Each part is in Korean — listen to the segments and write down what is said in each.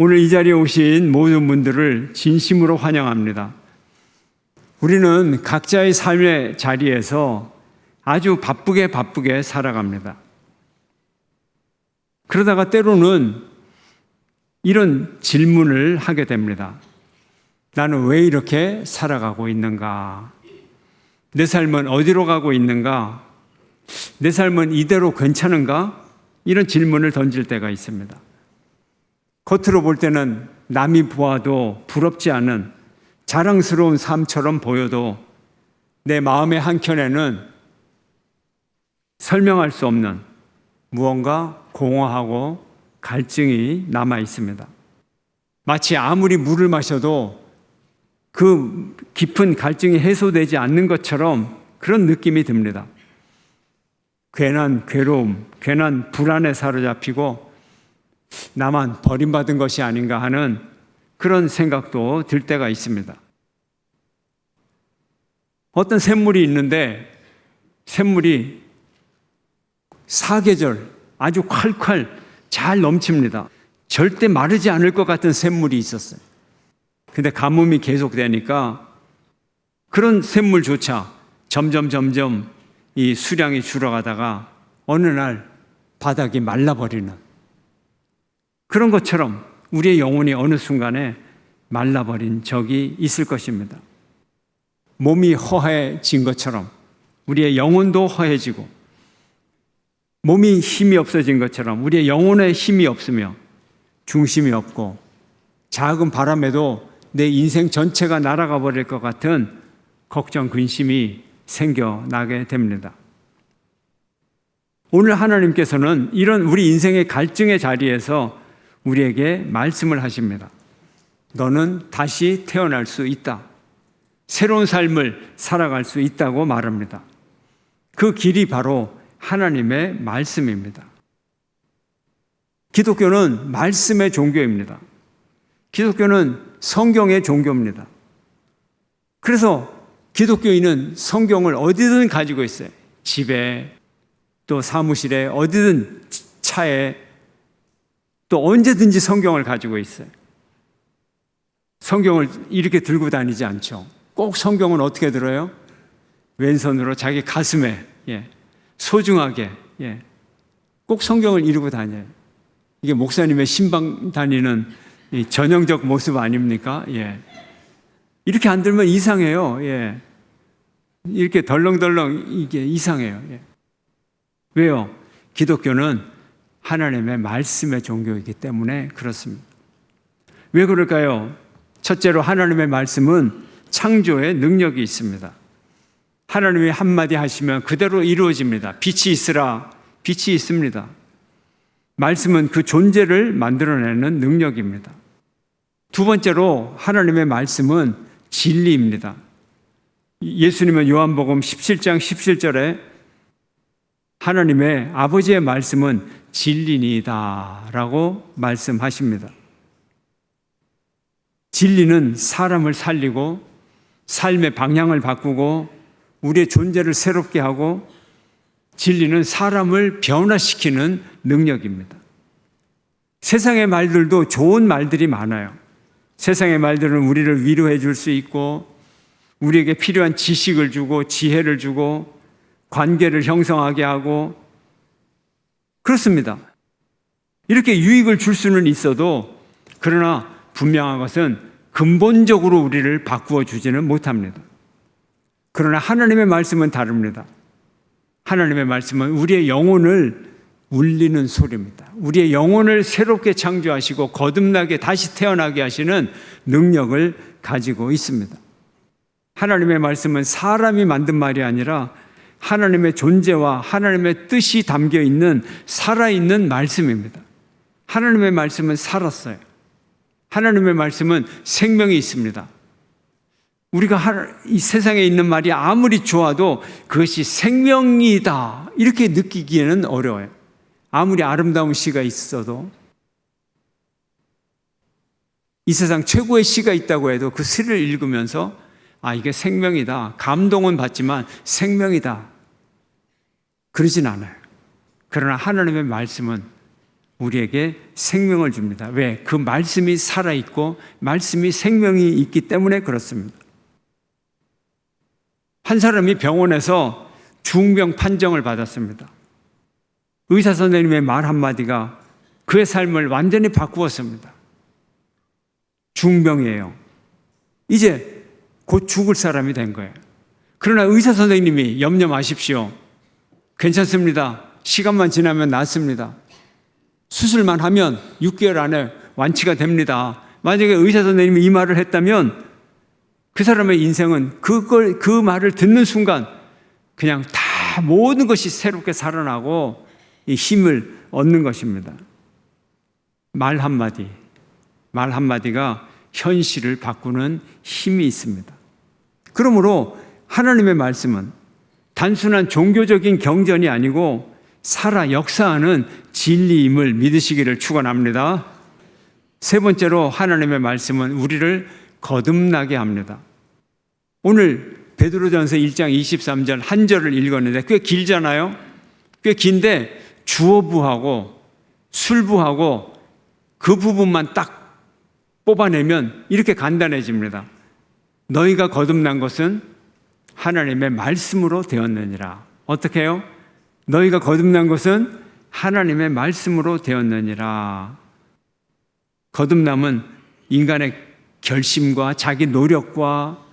오늘 이 자리에 오신 모든 분들을 진심으로 환영합니다. 우리는 각자의 삶의 자리에서 아주 바쁘게 살아갑니다. 그러다가 때로는 이런 질문을 하게 됩니다. 나는 왜 이렇게 살아가고 있는가? 내 삶은 어디로 가고 있는가? 내 삶은 이대로 괜찮은가? 이런 질문을 던질 때가 있습니다. 겉으로 볼 때는 남이 보아도 부럽지 않은 자랑스러운 삶처럼 보여도 내 마음의 한켠에는 설명할 수 없는 무언가 공허하고 갈증이 남아 있습니다. 마치 아무리 물을 마셔도 그 깊은 갈증이 해소되지 않는 것처럼 그런 느낌이 듭니다. 괜한 괴로움, 괜한 불안에 사로잡히고 나만 버림받은 것이 아닌가 하는 그런 생각도 들 때가 있습니다. 어떤 샘물이 있는데 샘물이 사계절 아주 콸콸 잘 넘칩니다. 절대 마르지 않을 것 같은 샘물이 있었어요. 근데 가뭄이 계속되니까 그런 샘물조차 점점 이 수량이 줄어가다가 어느 날 바닥이 말라버리는 그런 것처럼 우리의 영혼이 어느 순간에 말라버린 적이 있을 것입니다. 몸이 허해진 것처럼 우리의 영혼도 허해지고 몸이 힘이 없어진 것처럼 우리의 영혼에 힘이 없으며 중심이 없고 작은 바람에도 내 인생 전체가 날아가 버릴 것 같은 걱정, 근심이 생겨나게 됩니다. 오늘 하나님께서는 이런 우리 인생의 갈증의 자리에서 우리에게 말씀을 하십니다. 너는 다시 태어날 수 있다. 새로운 삶을 살아갈 수 있다고 말합니다. 그 길이 바로 하나님의 말씀입니다. 기독교는 말씀의 종교입니다. 기독교는 성경의 종교입니다. 그래서 기독교인은 성경을 어디든 가지고 있어요. 집에, 또 사무실에, 어디든 차에, 또 언제든지 성경을 가지고 있어요. 성경을 이렇게 들고 다니지 않죠. 꼭 성경은 어떻게 들어요? 왼손으로 자기 가슴에 소중하게 꼭 성경을 이루고 다녀요. 이게 목사님의 신방 다니는 전형적 모습 아닙니까? 이렇게 안 들면 이상해요. 이렇게 덜렁덜렁 이게 이상해요. 왜요? 기독교는 하나님의 말씀의 종교이기 때문에 그렇습니다. 왜 그럴까요? 첫째로 하나님의 말씀은 창조의 능력이 있습니다. 하나님이 한마디 하시면 그대로 이루어집니다. 빛이 있으라, 빛이 있습니다. 말씀은 그 존재를 만들어내는 능력입니다. 두 번째로 하나님의 말씀은 진리입니다. 예수님은 요한복음 17장 17절에 하나님의 아버지의 말씀은 진리니이다 라고 말씀하십니다. 진리는 사람을 살리고 삶의 방향을 바꾸고 우리의 존재를 새롭게 하고 진리는 사람을 변화시키는 능력입니다. 세상의 말들도 좋은 말들이 많아요. 세상의 말들은 우리를 위로해 줄 수 있고 우리에게 필요한 지식을 주고 지혜를 주고 관계를 형성하게 하고 그렇습니다. 이렇게 유익을 줄 수는 있어도 그러나 분명한 것은 근본적으로 우리를 바꾸어 주지는 못합니다. 그러나 하나님의 말씀은 다릅니다. 하나님의 말씀은 우리의 영혼을 울리는 소리입니다. 우리의 영혼을 새롭게 창조하시고 거듭나게 다시 태어나게 하시는 능력을 가지고 있습니다. 하나님의 말씀은 사람이 만든 말이 아니라 하나님의 존재와 하나님의 뜻이 담겨 있는 살아있는 말씀입니다. 하나님의 말씀은 살았어요. 하나님의 말씀은 생명이 있습니다. 우리가 이 세상에 있는 말이 아무리 좋아도 그것이 생명이다 이렇게 느끼기에는 어려워요. 아무리 아름다운 시가 있어도 이 세상 최고의 시가 있다고 해도 그 시를 읽으면서 이게 생명이다, 감동은 받지만 생명이다 그러진 않아요. 그러나 하나님의 말씀은 우리에게 생명을 줍니다. 왜? 그 말씀이 살아있고 말씀이 생명이 있기 때문에 그렇습니다. 한 사람이 병원에서 중병 판정을 받았습니다. 의사 선생님의 말 한마디가 그의 삶을 완전히 바꾸었습니다. 중병이에요. 이제 곧 죽을 사람이 된 거예요. 그러나 의사 선생님이 염려 마십시오. 괜찮습니다. 시간만 지나면 낫습니다. 수술만 하면 6개월 안에 완치가 됩니다. 만약에 의사 선생님이 이 말을 했다면 그 사람의 인생은 그 말을 듣는 순간 그냥 다 모든 것이 새롭게 살아나고 이 힘을 얻는 것입니다. 말 한마디가 현실을 바꾸는 힘이 있습니다. 그러므로 하나님의 말씀은 단순한 종교적인 경전이 아니고 살아 역사하는 진리임을 믿으시기를 축원합니다. 세 번째로 하나님의 말씀은 우리를 거듭나게 합니다. 오늘 베드로전서 1장 23절 한 절을 읽었는데 꽤 길잖아요. 꽤 긴데 주어부하고 술부하고 그 부분만 딱 뽑아내면 이렇게 간단해집니다. 너희가 거듭난 것은 하나님의 말씀으로 되었느니라. 어떻게 해요? 너희가 거듭난 것은 하나님의 말씀으로 되었느니라. 거듭남은 인간의 결심과 자기 노력과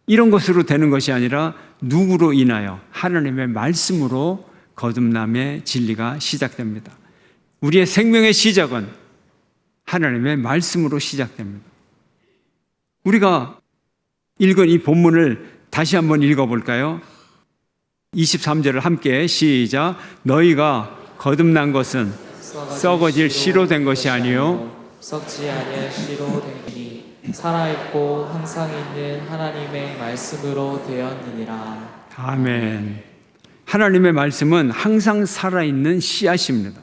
이런 것으로 되는 것이 아니라 누구로 인하여? 하나님의 말씀으로 거듭남의 진리가 시작됩니다. 우리의 생명의 시작은 하나님의 말씀으로 시작됩니다. 우리가 읽은 이 본문을 다시 한번 읽어볼까요? 23절을 함께 시작. 너희가 거듭난 것은 썩어질 씨로 된 것이 아니요 썩지 아니할 씨로 되니 살아있고 항상 있는 하나님의 말씀으로 되었느니라. 아멘. 하나님의 말씀은 항상 살아있는 씨앗입니다.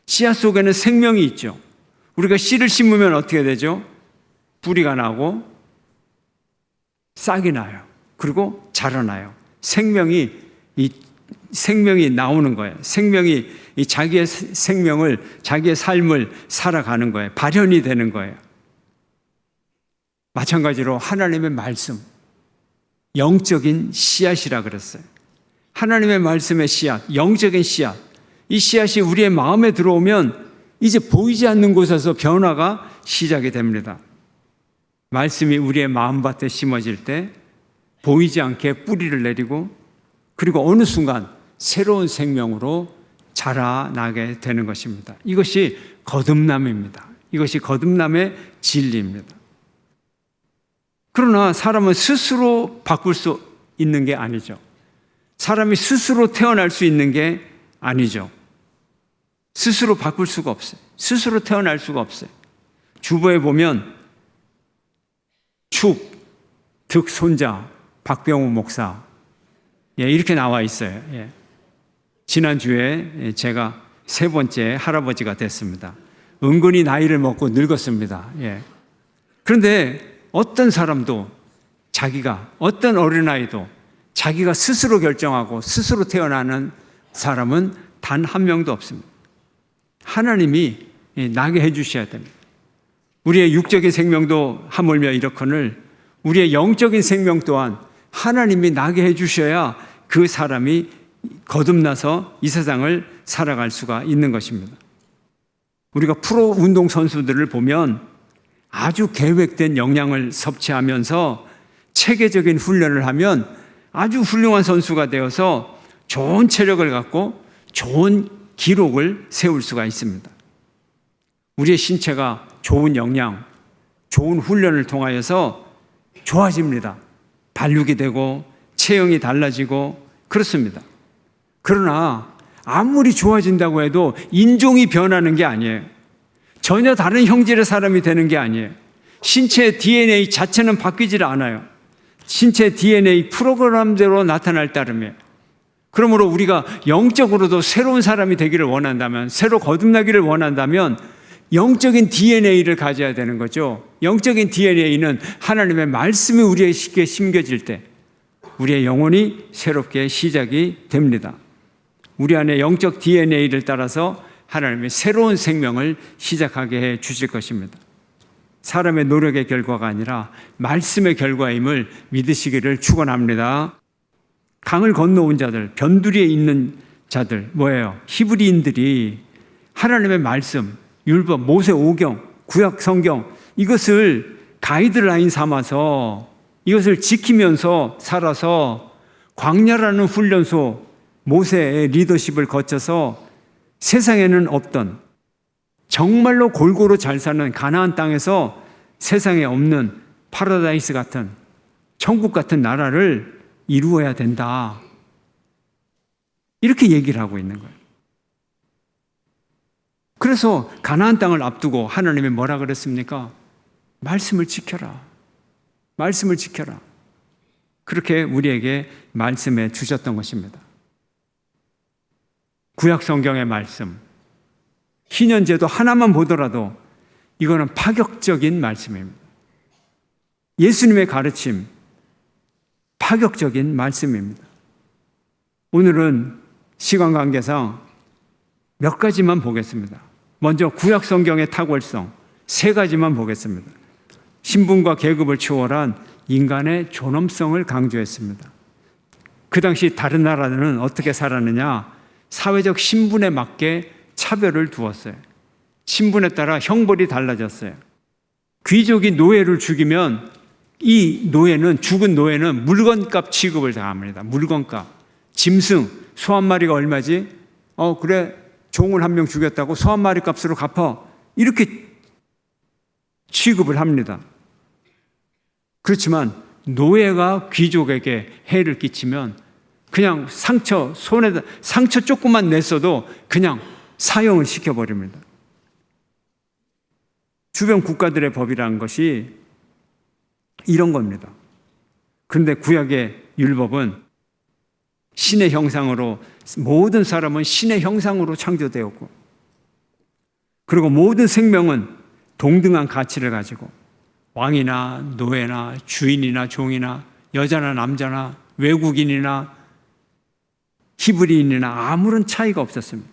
씨앗 속에는 생명이 있죠. 우리가 씨를 심으면 어떻게 되죠? 뿌리가 나고 싹이 나요. 그리고 자라나요. 생명이 나오는 거예요. 생명이 자기의 생명을, 자기의 삶을 살아가는 거예요. 발현이 되는 거예요. 마찬가지로 하나님의 말씀, 영적인 씨앗이라 그랬어요. 하나님의 말씀의 씨앗, 영적인 씨앗. 이 씨앗이 우리의 마음에 들어오면 이제 보이지 않는 곳에서 변화가 시작이 됩니다. 말씀이 우리의 마음밭에 심어질 때 보이지 않게 뿌리를 내리고 그리고 어느 순간 새로운 생명으로 자라나게 되는 것입니다. 이것이 거듭남입니다. 이것이 거듭남의 진리입니다. 그러나 사람은 스스로 바꿀 수 있는 게 아니죠. 사람이 스스로 태어날 수 있는 게 아니죠. 스스로 바꿀 수가 없어요. 스스로 태어날 수가 없어요. 주보에 보면 축, 득 손자, 박병우 목사 이렇게 나와 있어요. 지난주에 제가 세 번째 할아버지가 됐습니다. 은근히 나이를 먹고 늙었습니다. 그런데 어떤 사람도 어떤 어린아이도 자기가 스스로 결정하고 스스로 태어나는 사람은 단 한 명도 없습니다. 하나님이 나게 해주셔야 됩니다. 우리의 육적인 생명도 하물며 이렇거늘 우리의 영적인 생명 또한 하나님이 나게 해주셔야 그 사람이 거듭나서 이 세상을 살아갈 수가 있는 것입니다. 우리가 프로 운동 선수들을 보면 아주 계획된 영양을 섭취하면서 체계적인 훈련을 하면 아주 훌륭한 선수가 되어서 좋은 체력을 갖고 좋은 기록을 세울 수가 있습니다. 우리의 신체가 좋은 영양, 좋은 훈련을 통하여서 좋아집니다. 발육이 되고 체형이 달라지고 그렇습니다. 그러나 아무리 좋아진다고 해도 인종이 변하는 게 아니에요. 전혀 다른 형질의 사람이 되는 게 아니에요. 신체의 DNA 자체는 바뀌질 않아요. 신체 DNA 프로그램대로 나타날 따름이에요. 그러므로 우리가 영적으로도 새로운 사람이 되기를 원한다면, 새로 거듭나기를 원한다면 영적인 DNA를 가져야 되는 거죠. 영적인 DNA는 하나님의 말씀이 우리에게 심겨질 때 우리의 영혼이 새롭게 시작이 됩니다. 우리 안에 영적 DNA를 따라서 하나님의 새로운 생명을 시작하게 해 주실 것입니다. 사람의 노력의 결과가 아니라 말씀의 결과임을 믿으시기를 축원합니다. 강을 건너온 자들, 변두리에 있는 자들 뭐예요? 히브리인들이 하나님의 말씀, 율법, 모세 오경, 구약 성경 이것을 가이드라인 삼아서 이것을 지키면서 살아서 광야라는 훈련소, 모세의 리더십을 거쳐서 세상에는 없던 정말로 골고루 잘 사는 가나안 땅에서 세상에 없는 파라다이스 같은 천국 같은 나라를 이루어야 된다. 이렇게 얘기를 하고 있는 거예요. 그래서 가나안 땅을 앞두고 하나님이 뭐라 그랬습니까? 말씀을 지켜라. 말씀을 지켜라. 그렇게 우리에게 말씀해 주셨던 것입니다. 구약 성경의 말씀, 희년제도 하나만 보더라도 이거는 파격적인 말씀입니다. 예수님의 가르침, 파격적인 말씀입니다. 오늘은 시간 관계상 몇 가지만 보겠습니다. 먼저 구약 성경의 탁월성, 3가지만 보겠습니다. 신분과 계급을 초월한 인간의 존엄성을 강조했습니다. 그 당시 다른 나라들은 어떻게 살았느냐? 사회적 신분에 맞게 차별을 두었어요. 신분에 따라 형벌이 달라졌어요. 귀족이 노예를 죽이면 이 노예는, 죽은 노예는 물건값 취급을 당합니다. 물건값. 짐승, 소 한 마리가 얼마지? 그래, 종을 한 명 죽였다고 소 한 마리 값으로 갚아. 이렇게 취급을 합니다. 그렇지만 노예가 귀족에게 해를 끼치면 그냥 상처 조금만 냈어도 그냥 사형을 시켜버립니다. 주변 국가들의 법이라는 것이 이런 겁니다. 그런데 구약의 율법은 신의 형상으로, 모든 사람은 신의 형상으로 창조되었고, 그리고 모든 생명은 동등한 가치를 가지고 왕이나 노예나 주인이나 종이나 여자나 남자나 외국인이나 히브리인이나 아무런 차이가 없었습니다.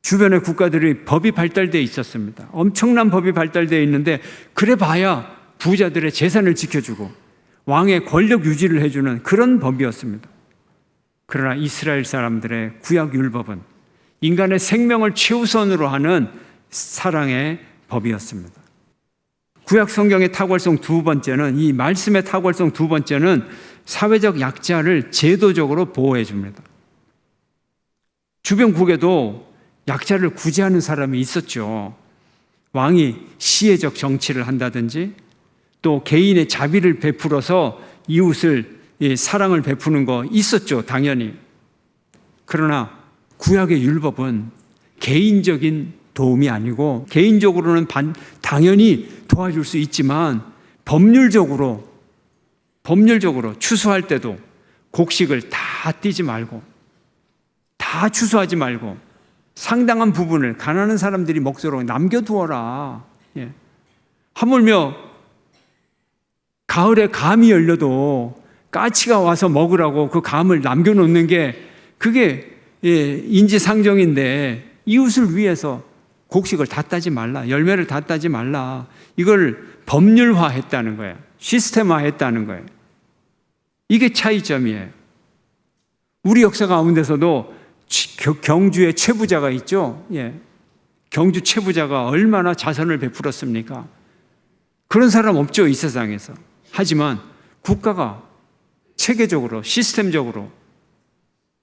주변의 국가들이 법이 발달되어 있었습니다. 엄청난 법이 발달되어 있는데 그래 봐야 부자들의 재산을 지켜주고 왕의 권력 유지를 해주는 그런 법이었습니다. 그러나 이스라엘 사람들의 구약 율법은 인간의 생명을 최우선으로 하는 사랑의 법이었습니다. 구약 성경의 탁월성 2번째는, 이 말씀의 탁월성 2번째는 사회적 약자를 제도적으로 보호해 줍니다. 주변국에도 약자를 구제하는 사람이 있었죠. 왕이 시혜적 정치를 한다든지 또 개인의 자비를 베풀어서 이웃을 사랑을 베푸는 거 있었죠, 당연히. 그러나 구약의 율법은 개인적인 도움이 아니고, 개인적으로는 당연히 도와줄 수 있지만 법률적으로 추수할 때도 곡식을 다 띄지 말고, 다 추수하지 말고 상당한 부분을 가난한 사람들이 먹도록 남겨두어라. 하물며 가을에 감이 열려도 까치가 와서 먹으라고 그 감을 남겨놓는 게 그게 인지상정인데, 이웃을 위해서 곡식을 다 따지 말라, 열매를 다 따지 말라, 이걸 법률화했다는 거예요. 시스템화했다는 거예요. 이게 차이점이에요. 우리 역사 가운데서도 경주의 최부자가 있죠. 경주 최부자가 얼마나 자선을 베풀었습니까? 그런 사람 없죠, 이 세상에서. 하지만 국가가 체계적으로, 시스템적으로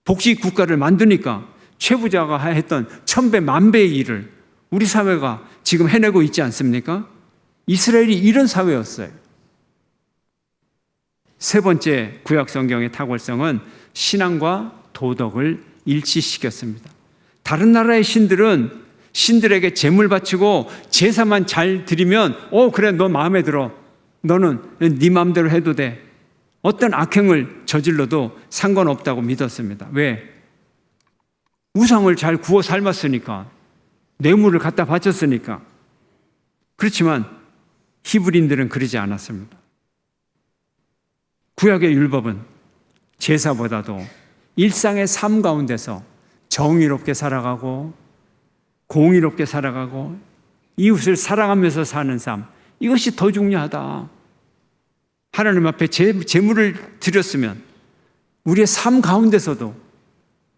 복지 국가를 만드니까 최부자가 했던 1000배, 10,000배의 일을 우리 사회가 지금 해내고 있지 않습니까? 이스라엘이 이런 사회였어요. 3번째 구약 성경의 탁월성은 신앙과 도덕을 일치시켰습니다. 다른 나라의 신들은 신들에게 제물 바치고 제사만 잘 드리면 그래, 너 마음에 들어, 너는 네 마음대로 해도 돼, 어떤 악행을 저질러도 상관없다고 믿었습니다. 왜? 우상을 잘 구워 삶았으니까, 뇌물을 갖다 바쳤으니까. 그렇지만 히브리인들은 그러지 않았습니다. 구약의 율법은 제사보다도 일상의 삶 가운데서 정의롭게 살아가고 공의롭게 살아가고 이웃을 사랑하면서 사는 삶, 이것이 더 중요하다. 하나님 앞에 제물을 드렸으면 우리의 삶 가운데서도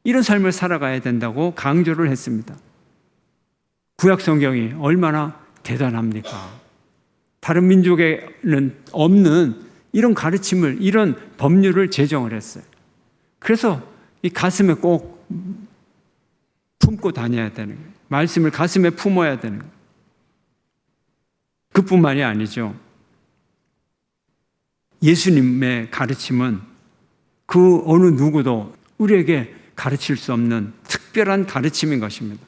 이런 삶을 살아가야 된다고 강조를 했습니다. 구약 성경이 얼마나 대단합니까? 다른 민족에는 없는 이런 가르침을, 이런 법률을 제정을 했어요. 그래서 이 가슴에 꼭 품고 다녀야 되는 거예요. 말씀을 가슴에 품어야 되는 거예요. 그뿐만이 아니죠. 예수님의 가르침은 그 어느 누구도 우리에게 가르칠 수 없는 특별한 가르침인 것입니다.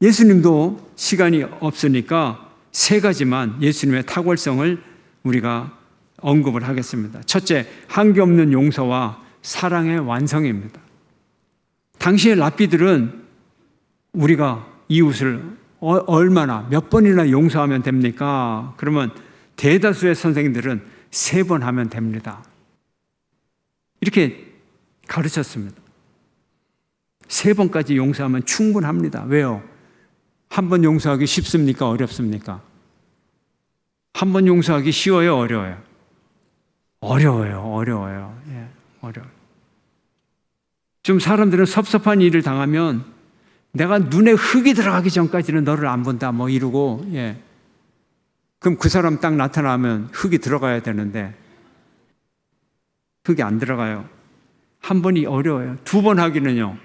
예수님도 시간이 없으니까 세 가지만 예수님의 탁월성을 우리가 언급을 하겠습니다. 첫째, 한계없는 용서와 사랑의 완성입니다. 당시의 랍비들은 우리가 이웃을 얼마나 몇 번이나 용서하면 됩니까? 그러면 대다수의 선생님들은 3번 하면 됩니다. 이렇게 가르쳤습니다. 3번까지 용서하면 충분합니다. 왜요? 한 번 용서하기 쉽습니까? 어렵습니까? 한 번 용서하기 쉬워요? 어려워요? 어려워요. 예, 어려워요. 좀 사람들은 섭섭한 일을 당하면 내가 눈에 흙이 들어가기 전까지는 너를 안 본다 뭐 이러고, 예. 그럼 그 사람 딱 나타나면 흙이 들어가야 되는데 흙이 안 들어가요. 한 번이 어려워요. 2번 하기는요.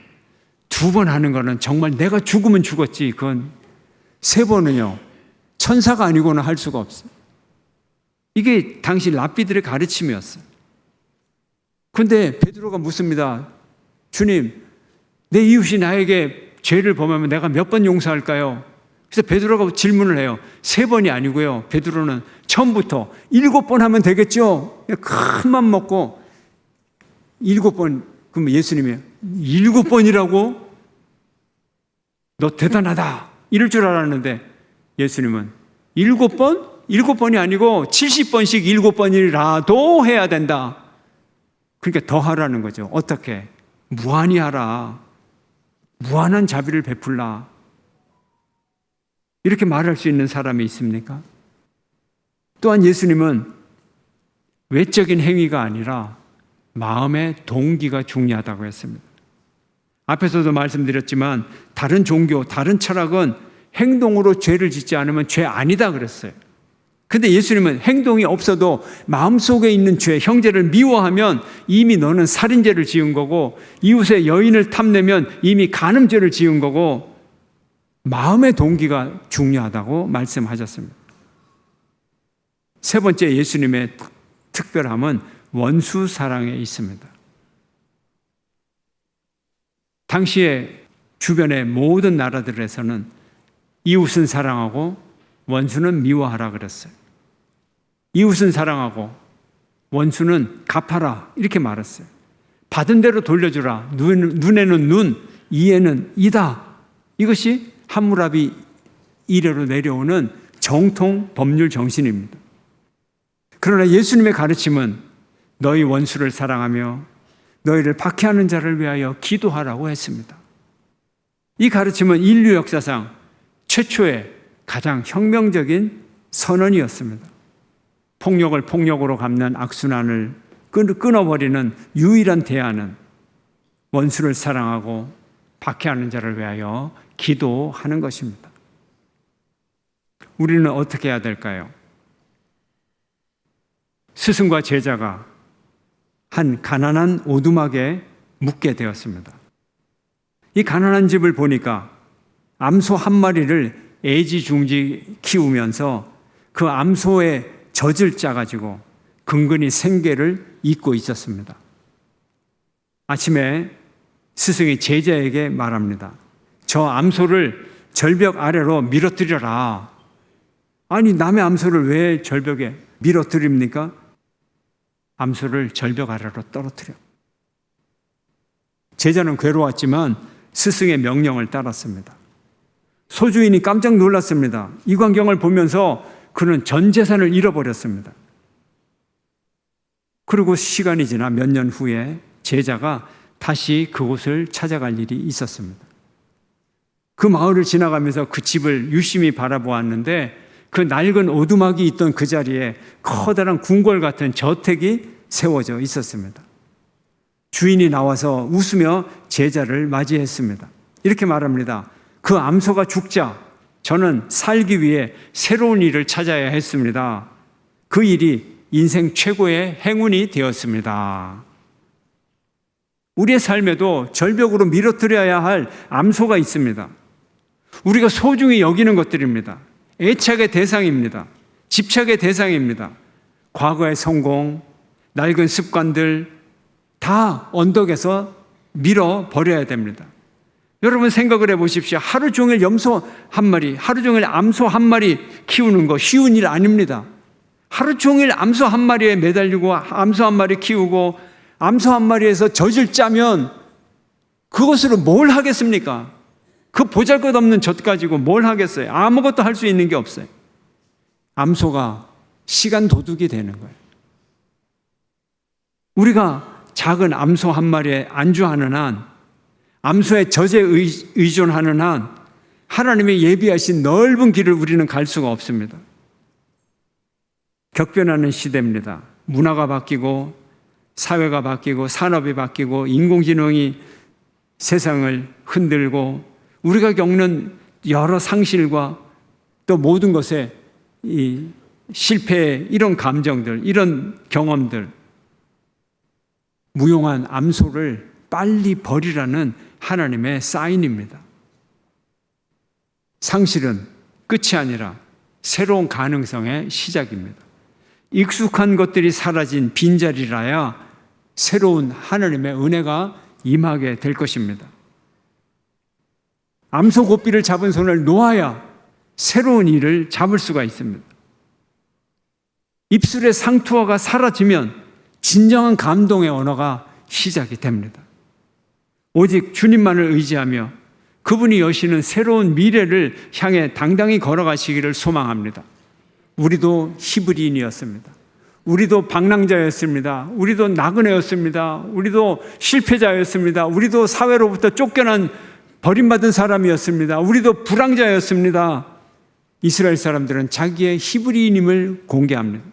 2번 하는 거는 정말 내가 죽으면 죽었지. 그건 3번은요. 천사가 아니고는 할 수가 없어요. 이게 당시 랍비들의 가르침이었어요. 그런데 베드로가 묻습니다. 주님, 내 이웃이 나에게 죄를 범하면 내가 몇 번 용서할까요? 그래서 베드로가 질문을 해요. 3번이 아니고요. 베드로는 처음부터 7번 하면 되겠죠? 큰 맘 먹고 7번, 그럼 예수님이 7번이라고? 너 대단하다. 이럴 줄 알았는데 예수님은 7번? 7번이 아니고 70번씩 7번이라도 해야 된다. 그러니까 더 하라는 거죠. 어떻게? 무한히 하라. 무한한 자비를 베풀라. 이렇게 말할 수 있는 사람이 있습니까? 또한 예수님은 외적인 행위가 아니라 마음의 동기가 중요하다고 했습니다. 앞에서도 말씀드렸지만 다른 종교, 다른 철학은 행동으로 죄를 짓지 않으면 죄 아니다 그랬어요. 근데 예수님은 행동이 없어도 마음속에 있는 죄, 형제를 미워하면 이미 너는 살인죄를 지은 거고, 이웃의 여인을 탐내면 이미 간음죄를 지은 거고, 마음의 동기가 중요하다고 말씀하셨습니다. 세 번째 예수님의 특별함은 원수 사랑에 있습니다. 당시에 주변의 모든 나라들에서는 이웃은 사랑하고 원수는 미워하라 그랬어요. 이웃은 사랑하고 원수는 갚아라 이렇게 말했어요. 받은 대로 돌려주라. 눈에는 눈, 이에는 이다. 이것이 함무라비 이래로 내려오는 정통 법률 정신입니다. 그러나 예수님의 가르침은 너희 원수를 사랑하며 너희를 박해하는 자를 위하여 기도하라고 했습니다. 이 가르침은 인류 역사상 최초의 가장 혁명적인 선언이었습니다. 폭력을 폭력으로 갚는 악순환을 끊어버리는 유일한 대안은 원수를 사랑하고 박해하는 자를 위하여 기도하는 것입니다. 우리는 어떻게 해야 될까요? 스승과 제자가 한 가난한 오두막에 묵게 되었습니다. 이 가난한 집을 보니까 암소 한 마리를 애지중지 키우면서 그 암소의 젖을 짜가지고 근근히 생계를 잇고 있었습니다. 아침에 스승이 제자에게 말합니다. 저 암소를 절벽 아래로 밀어뜨려라. 아니 남의 암소를 왜 절벽에 밀어뜨립니까? 암소를 절벽 아래로 떨어뜨려. 제자는 괴로웠지만 스승의 명령을 따랐습니다. 소주인이 깜짝 놀랐습니다. 이 광경을 보면서 그는 전 재산을 잃어버렸습니다. 그리고 시간이 지나 몇 년 후에 제자가 다시 그곳을 찾아갈 일이 있었습니다. 그 마을을 지나가면서 그 집을 유심히 바라보았는데 그 낡은 오두막이 있던 그 자리에 커다란 궁궐 같은 저택이 세워져 있었습니다. 주인이 나와서 웃으며 제자를 맞이했습니다. 이렇게 말합니다. 그 암소가 죽자 저는 살기 위해 새로운 일을 찾아야 했습니다. 그 일이 인생 최고의 행운이 되었습니다. 우리의 삶에도 절벽으로 밀어뜨려야 할 암소가 있습니다. 우리가 소중히 여기는 것들입니다. 애착의 대상입니다. 집착의 대상입니다. 과거의 성공, 낡은 습관들 다 언덕에서 밀어버려야 됩니다. 여러분 생각을 해보십시오. 하루 종일 염소 한 마리, 하루 종일 암소 한 마리 키우는 거 쉬운 일 아닙니다. 하루 종일 암소 한 마리에 매달리고 암소 한 마리 키우고 암소 한 마리에서 젖을 짜면 그것으로 뭘 하겠습니까? 그 보잘것없는 젖 가지고 뭘 하겠어요? 아무것도 할 수 있는 게 없어요. 암소가 시간 도둑이 되는 거예요. 우리가 작은 암소 한 마리에 안주하는 한, 암소의 젖에 의존하는 한 하나님의 예비하신 넓은 길을 우리는 갈 수가 없습니다. 격변하는 시대입니다. 문화가 바뀌고 사회가 바뀌고 산업이 바뀌고 인공지능이 세상을 흔들고 우리가 겪는 여러 상실과 또 모든 것에 이 실패의 이런 감정들, 이런 경험들, 무용한 암소를 빨리 버리라는 하나님의 사인입니다. 상실은 끝이 아니라 새로운 가능성의 시작입니다. 익숙한 것들이 사라진 빈자리라야 새로운 하나님의 은혜가 임하게 될 것입니다. 암소 고삐를 잡은 손을 놓아야 새로운 일을 잡을 수가 있습니다. 입술의 상투어가 사라지면 진정한 감동의 언어가 시작이 됩니다. 오직 주님만을 의지하며 그분이 여시는 새로운 미래를 향해 당당히 걸어가시기를 소망합니다. 우리도 히브리인이었습니다. 우리도 방랑자였습니다. 우리도 나그네였습니다. 우리도 실패자였습니다. 우리도 사회로부터 쫓겨난 버림받은 사람이었습니다. 우리도 불황자였습니다. 이스라엘 사람들은 자기의 히브리인임을 공개합니다.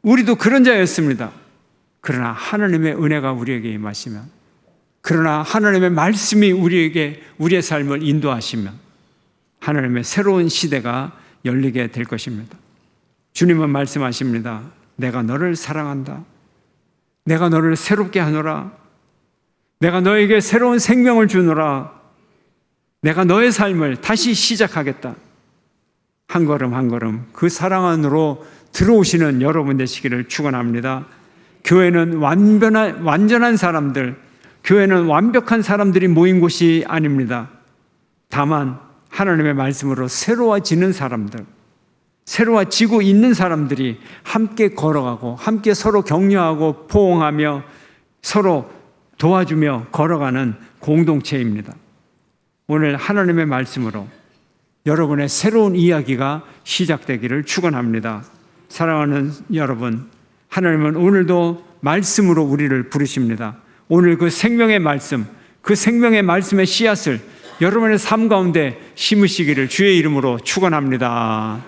우리도 그런 자였습니다. 그러나 하나님의 은혜가 우리에게 임하시면, 그러나 하나님의 말씀이 우리의 삶을 인도하시면 하나님의 새로운 시대가 열리게 될 것입니다. 주님은 말씀하십니다. 내가 너를 사랑한다. 내가 너를 새롭게 하노라. 내가 너에게 새로운 생명을 주노라. 내가 너의 삶을 다시 시작하겠다. 한 걸음 한 걸음 그 사랑 안으로 들어오시는 여러분 되시기를 축원합니다. 교회는 완전한 사람들, 교회는 완벽한 사람들이 모인 곳이 아닙니다. 다만 하나님의 말씀으로 새로워지는 사람들, 새로워지고 있는 사람들이 함께 걸어가고 함께 서로 격려하고 포옹하며 서로 도와주며 걸어가는 공동체입니다. 오늘 하나님의 말씀으로 여러분의 새로운 이야기가 시작되기를 축원합니다. 사랑하는 여러분, 하나님은 오늘도 말씀으로 우리를 부르십니다. 오늘 그 생명의 말씀, 그 생명의 말씀의 씨앗을 여러분의 삶 가운데 심으시기를 주의 이름으로 축원합니다.